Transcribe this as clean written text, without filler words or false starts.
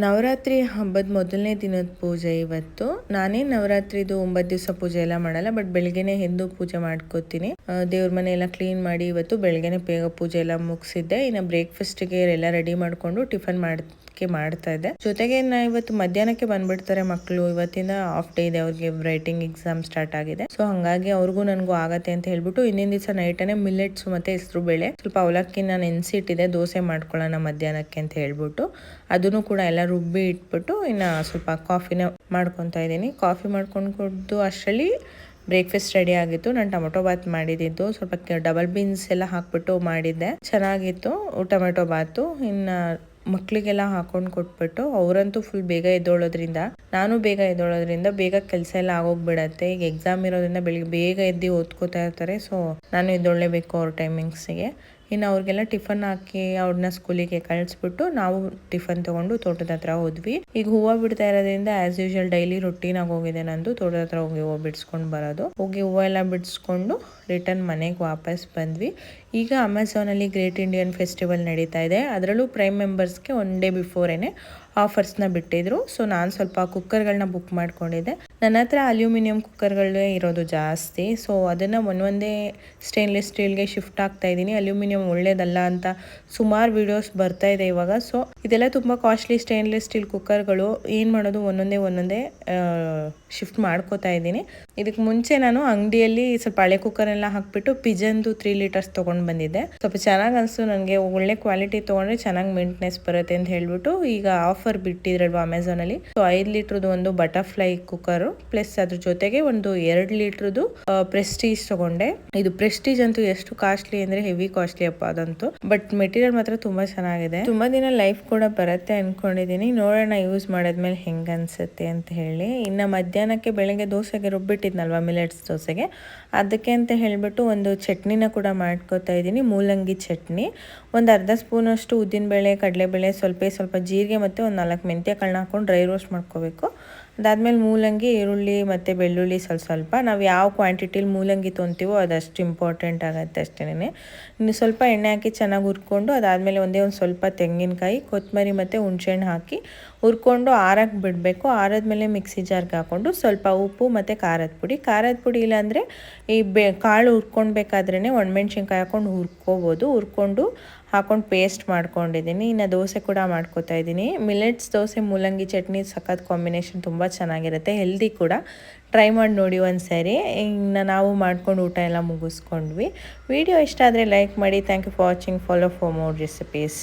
ನವರಾತ್ರಿ ಹಬ್ಬದ ಮೊದಲನೇ ದಿನದ ಪೂಜೆ ಇವತ್ತು. ನಾನೇ ನವರಾತ್ರಿದು 9 ದಿವಸ ಪೂಜೆ ಎಲ್ಲ ಮಾಡಲ್ಲ, ಬಟ್ ಬೆಳಗ್ಗೆನೆ ಎದ್ದು ಪೂಜೆ ಮಾಡ್ಕೋತೀನಿ. ದೇವ್ರ ಮನೆ ಎಲ್ಲ ಕ್ಲೀನ್ ಮಾಡಿ ಇವತ್ತು ಬೆಳಗ್ಗೆನೆ ಬೇಗ ಪೂಜೆ ಎಲ್ಲ ಮುಗಿಸಿದ್ದೆ. ಇನ್ನು ಬ್ರೇಕ್ಫಾಸ್ಟ್ಗೆ ಎಲ್ಲ ರೆಡಿ ಮಾಡಿಕೊಂಡು ಟಿಫನ್ ಮಾಡ್ತಾ ಇದ್ದೆ. ಜೊತೆಗೆ ಇವತ್ತು ಮಧ್ಯಾಹ್ನಕ್ಕೆ ಬಂದ್ಬಿಡ್ತಾರೆ ಮಕ್ಕಳು. ಇವತ್ತಿಂದ ಆಫ್ ಡೇ ಇದೆ ಅವ್ರಿಗೆ, ರೈಟಿಂಗ್ ಎಕ್ಸಾಮ್ ಸ್ಟಾರ್ಟ್ ಆಗಿದೆ. ಸೊ ಹಂಗಾಗಿ ಅವ್ರಿಗೂ ನನಗೂ ಆಗತ್ತೆ ಅಂತ ಹೇಳ್ಬಿಟ್ಟು ಹಿಂದಿನ ದಿವಸ ನೈಟನೇ ಮಿಲ್ಲೆಟ್ಸ್ ಮತ್ತೆ ಹೆಸರು ಬೇಳೆ ಸ್ವಲ್ಪ ಅವಲಕ್ಕಿನ ನೆನೆಸಿಟ್ಟಿದೆ, ದೋಸೆ ಮಾಡ್ಕೊಳ್ಳೋಣ ಮಧ್ಯಾಹ್ನಕ್ಕೆ ಅಂತ ಹೇಳ್ಬಿಟ್ಟು ಅದನ್ನು ಕೂಡ ಎಲ್ಲ ರುಬ್ಬಿ ಇಟ್ಬಿಟ್ಟು ಇನ್ನು ಸ್ವಲ್ಪ ಕಾಫಿನ ಮಾಡ್ಕೊತಾ ಇದ್ದೀನಿ. ಕಾಫಿ ಮಾಡ್ಕೊಂಡು ಕೊಟ್ಟು ಅಷ್ಟರಲ್ಲಿ ಬ್ರೇಕ್ಫಾಸ್ಟ್ ರೆಡಿ ಆಗಿತ್ತು. ನಾನು ಟೊಮೆಟೊ ಬಾತ್ ಮಾಡಿದ್ದು, ಸ್ವಲ್ಪ ಡಬಲ್ ಬೀನ್ಸ್ ಎಲ್ಲ ಹಾಕ್ಬಿಟ್ಟು ಮಾಡಿದ್ದೆ, ಚೆನ್ನಾಗಿತ್ತು ಟೊಮೆಟೊ ಬಾತು. ಇನ್ನು ಮಕ್ಕಳಿಗೆಲ್ಲ ಹಾಕೊಂಡು ಕೊಟ್ಬಿಟ್ಟು ಅವರಂತೂ ಫುಲ್ ಬೇಗ ಎದ್ದೋಳೋದ್ರಿಂದ ನಾನು ಬೇಗ ಎದ್ದೋಳೋದ್ರಿಂದ ಬೇಗ ಕೆಲಸ ಎಲ್ಲ ಆಗೋಗ್ಬಿಡತ್ತೆ. ಈಗ ಎಕ್ಸಾಮ್ ಇರೋದ್ರಿಂದ ಬೆಳಿಗ್ಗೆ ಬೇಗ ಎದ್ದು ಓದ್ಕೋತಾ ಇರ್ತಾರೆ. ಸೊ ನಾನು ಎದ್ದೊಳ್ಳೇಬೇಕು ಅವ್ರ ಟೈಮಿಂಗ್ಸಿಗೆ. ಇನ್ನು ಅವ್ರಿಗೆಲ್ಲ ಟಿಫನ್ ಹಾಕಿ ಅವ್ರನ್ನ ಸ್ಕೂಲಿಗೆ ಕಳಿಸ್ಬಿಟ್ಟು ನಾವು ಟಿಫನ್ ತಗೊಂಡು ತೋಟದ ಹತ್ರ ಹೋದ್ವಿ. ಈಗ ಹೂವು ಬಿಡ್ತಾ ಇರೋದ್ರಿಂದ ಆಸ್ ಯೂಶುವಲ್ ಡೈಲಿ ರೊಟೀನ್ ಆಗಿ ಹೋಗಿದೆ ನಂದು. ತೋಟದ ಹತ್ರ ಹೋಗಿ ಹೂವು ಬಿಡಿಸ್ಕೊಂಡು ಬರೋದು. ಹೋಗಿ ಹೂವು ಎಲ್ಲ ಬಿಡಿಸ್ಕೊಂಡು ರಿಟರ್ನ್ ಮನೆಗೆ ವಾಪಸ್ ಬಂದ್ವಿ. ಈಗ ಅಮೆಝಾನಲ್ಲಿ ಗ್ರೇಟ್ ಇಂಡಿಯನ್ ಫೆಸ್ಟಿವಲ್ ನಡೀತಾ ಇದೆ. ಅದರಲ್ಲೂ ಪ್ರೈಮ್ ಮೆಂಬರ್ಸ್ಗೆ 1 ಡೇ ಬಿಫೋರೇನೆ ಆಫರ್ಸ್ನ ಬಿಟ್ಟಿದ್ರು. ಸೊ ನಾನು ಸ್ವಲ್ಪ ಕುಕ್ಕರ್ಗಳನ್ನ ಬುಕ್ ಮಾಡ್ಕೊಂಡಿದ್ದೆ. ನನ್ನ ಹತ್ರ ಅಲ್ಯೂಮಿನಿಯಂ ಕುಕ್ಕರ್ಗಳೇ ಇರೋದು ಜಾಸ್ತಿ. ಸೊ ಅದನ್ನು ಒಂದೇ ಸ್ಟೇನ್ಲೆಸ್ ಸ್ಟೀಲ್ಗೆ ಶಿಫ್ಟ್ ಆಗ್ತಾ ಇದ್ದೀನಿ. ಅಲ್ಯೂಮಿನಿಯಂ ಒಳ್ಳೇದಲ್ಲ ಅಂತ ಸುಮಾರು ವಿಡಿಯೋಸ್ ಬರ್ತಾ ಇದೆ ಇವಾಗ. ಸೊ ಇದೆಲ್ಲ ತುಂಬ ಕಾಸ್ಟ್ಲಿ ಸ್ಟೇನ್ಲೆಸ್ ಸ್ಟೀಲ್ ಕುಕ್ಕರ್ಗಳು. ಏನು ಮಾಡೋದು, ಒಂದೊಂದೇ ಶಿಫ್ಟ್ ಮಾಡ್ಕೋತಾ ಇದ್ದೀನಿ. ಇದಕ್ಕೆ ಮುಂಚೆ ನಾನು ಅಂಗಡಿಯಲ್ಲಿ ಸ್ವಲ್ಪ ಹಳೆ ಕುಕ್ಕರೆಲ್ಲ ಹಾಕ್ಬಿಟ್ಟು ಪಿಜನ್ದು 3 ಲೀಟರ್ಸ್ ತೊಗೊಂಡು ಬಂದಿದ್ದೆ. ಸ್ವಲ್ಪ ಚೆನ್ನಾಗಿ ಅನಿಸ್ತು ನನಗೆ. ಒಳ್ಳೆ ಕ್ವಾಲಿಟಿ ತೊಗೊಂಡ್ರೆ ಚೆನ್ನಾಗಿ ಮೇಂಟೆನೆನ್ಸ್ ಬರುತ್ತೆ ಅಂತ ಹೇಳ್ಬಿಟ್ಟು ಈಗ ಆಫರ್ ಬಿಟ್ಟಿದ್ರಲ್ವ ಅಮೆಝಾನಲ್ಲಿ. ಸೊ 5 ಲೀಟ್ರದ್ದು ಒಂದು ಬಟರ್ಫ್ಲೈ ಕುಕ್ಕರು ಪ್ಲಸ್ ಅದ್ರ ಜೊತೆಗೆ ಒಂದು 2 ಲೀಟ್ರದ್ದು ಪ್ರೆಸ್ಟೀಜ್ ತಗೊಂಡೆ. ಇದು ಪ್ರೆಸ್ಟೀಜ್ ಅಂತೂ ಎಷ್ಟು ಕಾಸ್ಟ್ಲಿ ಅಂದ್ರೆ ಹೆವಿ ಕಾಸ್ಟ್ಲಿ ಅಪ್ಪ ಅದಂತೂ. ಬಟ್ ಮೆಟೀರಿಯಲ್ ಮಾತ್ರ ತುಂಬಾ ಚೆನ್ನಾಗಿದೆ. ತುಂಬಾ ದಿನ ಲೈಫ್ ಕೂಡ ಬರುತ್ತೆ ಅನ್ಕೊಂಡಿದೀನಿ. ನೋಡೋಣ ಯೂಸ್ ಮಾಡಿದ್ಮೇಲೆ ಹೆಂಗ ಅನ್ಸುತ್ತೆ ಅಂತ ಹೇಳಿ. ಇನ್ನ ಮಧ್ಯಾಹ್ನಕ್ಕೆ ಬೆಳಗ್ಗೆ ದೋಸೆಗೆ ರುಬ್ಬಿಟ್ಟಿದ್ನಲ್ವಾ ಮಿಲೆಟ್ಸ್ ದೋಸೆಗೆ, ಅದಕ್ಕೆ ಅಂತ ಹೇಳ್ಬಿಟ್ಟು ಒಂದು ಚಟ್ನಿನ ಕೂಡ ಮಾಡ್ಕೋತಾ ಇದ್ದೀನಿ. ಮೂಲಂಗಿ ಚಟ್ನಿ. ಒಂದು ಅರ್ಧ ಸ್ಪೂನ್ ಅಷ್ಟು ಉದ್ದಿನಬೇಳೆ, ಕಡಲೆಬೇಳೆ, ಸ್ವಲ್ಪ ಜೀರಿಗೆ ಮತ್ತು ಒಂದು 4 ಮೆಂತ್ಯ ಕಾಳನ್ನ ಹಾಕೊಂಡು ಡ್ರೈ ರೋಸ್ಟ್ ಮಾಡ್ಕೋಬೇಕು. ಅದಾದ್ಮೇಲೆ ಮೂಲಂಗಿ, ಈರುಳ್ಳಿ ಮತ್ತು ಬೆಳ್ಳುಳ್ಳಿ ಸ್ವಲ್ಪ ನಾವು ಯಾವ ಕ್ವಾಂಟಿಟಿಲಿ ಮೂಲಂಗಿ ತೊಗೊತೀವೋ ಅದಷ್ಟು ಇಂಪಾರ್ಟೆಂಟ್ ಆಗುತ್ತೆ ಅಷ್ಟೇನೆ. ಇನ್ನು ಸ್ವಲ್ಪ ಎಣ್ಣೆ ಹಾಕಿ ಚೆನ್ನಾಗಿ ಹುರ್ಕೊಂಡು ಅದಾದಮೇಲೆ ಒಂದು ಸ್ವಲ್ಪ ತೆಂಗಿನಕಾಯಿ, ಕೊತ್ತಂಬರಿ ಮತ್ತು ಹುಣಸೆಹಣ್ಣು ಹಾಕಿ ಹುರ್ಕೊಂಡು ಆರಕ್ಕೆ ಬಿಡಬೇಕು. ಆರದ್ಮೇಲೆ ಮಿಕ್ಸಿ ಜಾರ್ಗೆ ಹಾಕ್ಕೊಂಡು ಸ್ವಲ್ಪ ಉಪ್ಪು ಮತ್ತು ಖಾರದ ಪುಡಿ ಇಲ್ಲಾಂದರೆ ಈ ಕಾಳು ಹುರ್ಕೊಳ್ಬೇಕಾದ್ರೇ ಒಣಮೆಣ್ಸಿನ್ಕಾಯಿ ಹಾಕ್ಕೊಂಡು ಹುರ್ಕೋಬೋದು. ಹುರ್ಕೊಂಡು ಹಾಕೊಂಡು ಪೇಸ್ಟ್ ಮಾಡ್ಕೊಂಡಿದ್ದೀನಿ. ಇನ್ನು ದೋಸೆ ಕೂಡ ಮಾಡ್ಕೋತಾ ಇದ್ದೀನಿ. ಮಿಲೆಟ್ಸ್ ದೋಸೆ ಮೂಲಂಗಿ ಚಟ್ನಿ ಸಖತ್ ಕಾಂಬಿನೇಷನ್, ತುಂಬ ಚೆನ್ನಾಗಿರುತ್ತೆ, ಹೆಲ್ದಿ ಕೂಡ. ಟ್ರೈ ಮಾಡಿ ನೋಡಿ ಒಂದ್ಸರಿ. ಇನ್ನು ನಾವು ಮಾಡ್ಕೊಂಡು ಊಟ ಎಲ್ಲ ಮುಗಿಸ್ಕೊಂಡ್ವಿ. ವಿಡಿಯೋ ಇಷ್ಟ ಆದರೆ ಲೈಕ್ ಮಾಡಿ. Thank you for watching. Follow for more recipes.